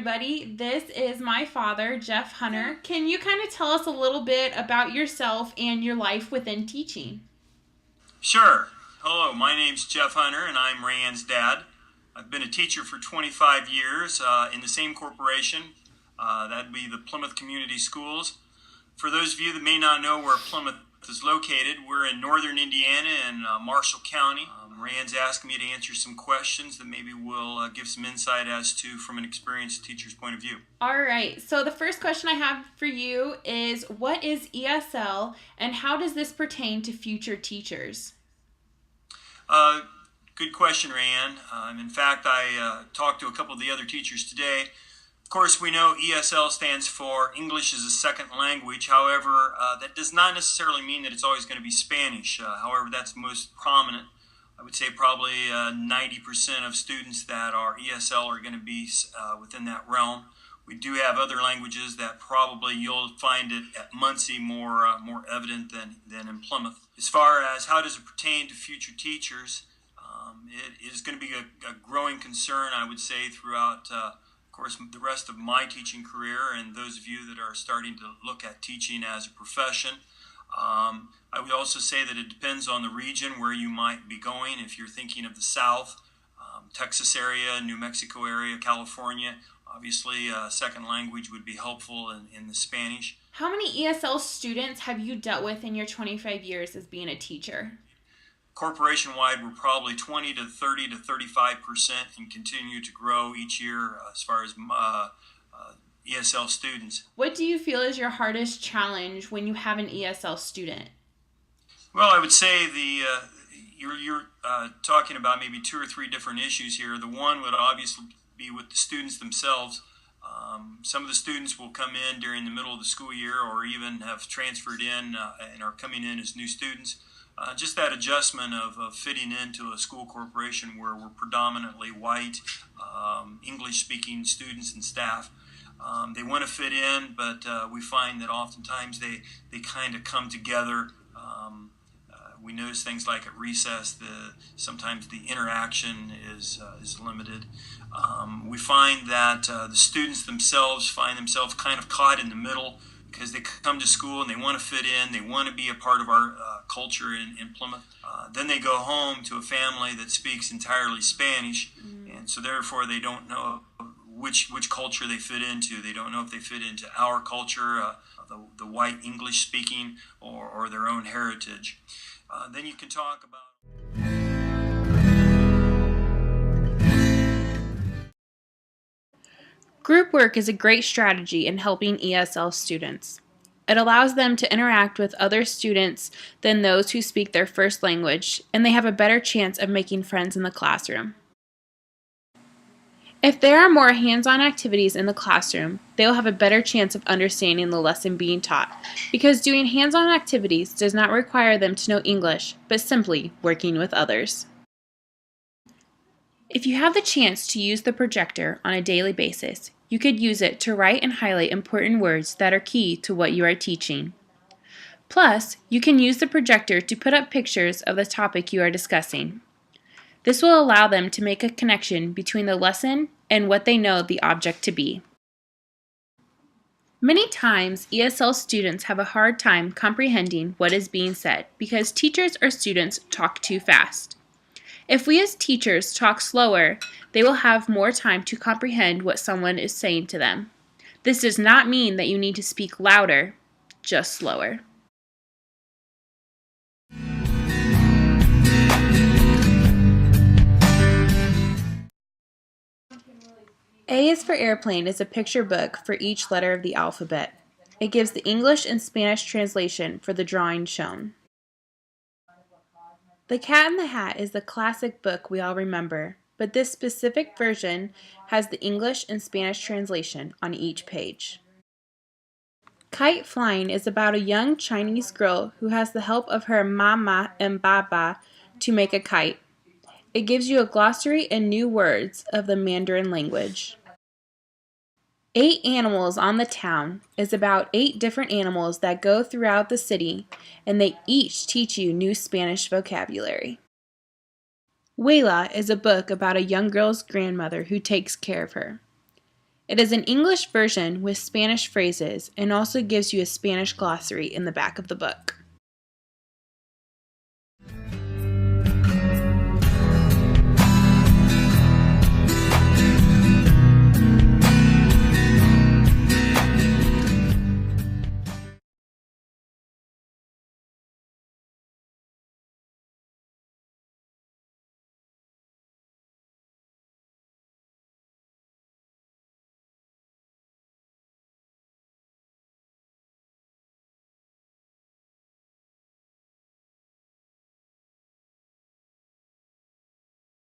everybody. This is my father, Jeff Hunter. Can you kind of tell us a little bit about yourself and your life within teaching? Sure. Hello, my name's Jeff Hunter, and I'm Rand's dad. I've been a teacher for 25 years in the same corporation. That'd be the Plymouth Community Schools. For those of you that may not know where Plymouth is located, we're in northern Indiana in Marshall County. Rand's asked me to answer some questions that maybe will give some insight as to from an experienced teacher's point of view. All right, so the first question I have for you is, what is ESL and how does this pertain to future teachers? Good question, Rand. In fact, I talked to a couple of the other teachers today. Of course, we know ESL stands for English as a Second Language. However, that does not necessarily mean that it's always going to be Spanish. However, that's most prominent. I would say probably 90% of students that are ESL are going to be within that realm. We do have other languages that probably you'll find it at Muncie more evident than in Plymouth. As far as how does it pertain to future teachers, it is going to be a growing concern, I would say, throughout, of course, the rest of my teaching career and those of you that are starting to look at teaching as a profession. I would also say that it depends on the region where you might be going. If you're thinking of the South, Texas area, New Mexico area, California, obviously second language would be helpful in the Spanish. How many ESL students have you dealt with in your 25 years as being a teacher? Corporation-wide, we're probably 20 to 30 to 35% and continue to grow each year as far as ESL students. What do you feel is your hardest challenge when you have an ESL student? Well, I would say you're talking about maybe two or three different issues here. The one would obviously be with the students themselves. Some of the students will come in during the middle of the school year or even have transferred in and are coming in as new students. Just that adjustment of fitting into a school corporation where we're predominantly white, English-speaking students and staff. They want to fit in, but we find that oftentimes they kind of come together. We notice things like at recess, sometimes the interaction is limited. We find that the students themselves find themselves kind of caught in the middle because they come to school and they want to fit in, they want to be a part of our culture in Plymouth. Then they go home to a family that speaks entirely Spanish, and so therefore they don't know which culture they fit into. They don't know if they fit into our culture, the white English speaking, or their own heritage. Then you can talk about Group work is a great strategy in helping ESL students. It allows them to interact with other students than those who speak their first language, and they have a better chance of making friends in the classroom. If there are more hands-on activities in the classroom, they will have a better chance of understanding the lesson being taught, because doing hands-on activities does not require them to know English, but simply working with others. If you have the chance to use the projector on a daily basis, you could use it to write and highlight important words that are key to what you are teaching. Plus, you can use the projector to put up pictures of the topic you are discussing. This will allow them to make a connection between the lesson and what they know the object to be. Many times, ESL students have a hard time comprehending what is being said because teachers or students talk too fast. If we as teachers talk slower, they will have more time to comprehend what someone is saying to them. This does not mean that you need to speak louder, just slower. A is for Airplane is a picture book for each letter of the alphabet. It gives the English and Spanish translation for the drawing shown. The Cat in the Hat is the classic book we all remember, but this specific version has the English and Spanish translation on each page. Kite Flying is about a young Chinese girl who has the help of her mama and baba to make a kite. It gives you a glossary and new words of the Mandarin language. 8 Animals on the Town is about 8 different animals that go throughout the city, and they each teach you new Spanish vocabulary. Wayla is a book about a young girl's grandmother who takes care of her. It is an English version with Spanish phrases and also gives you a Spanish glossary in the back of the book.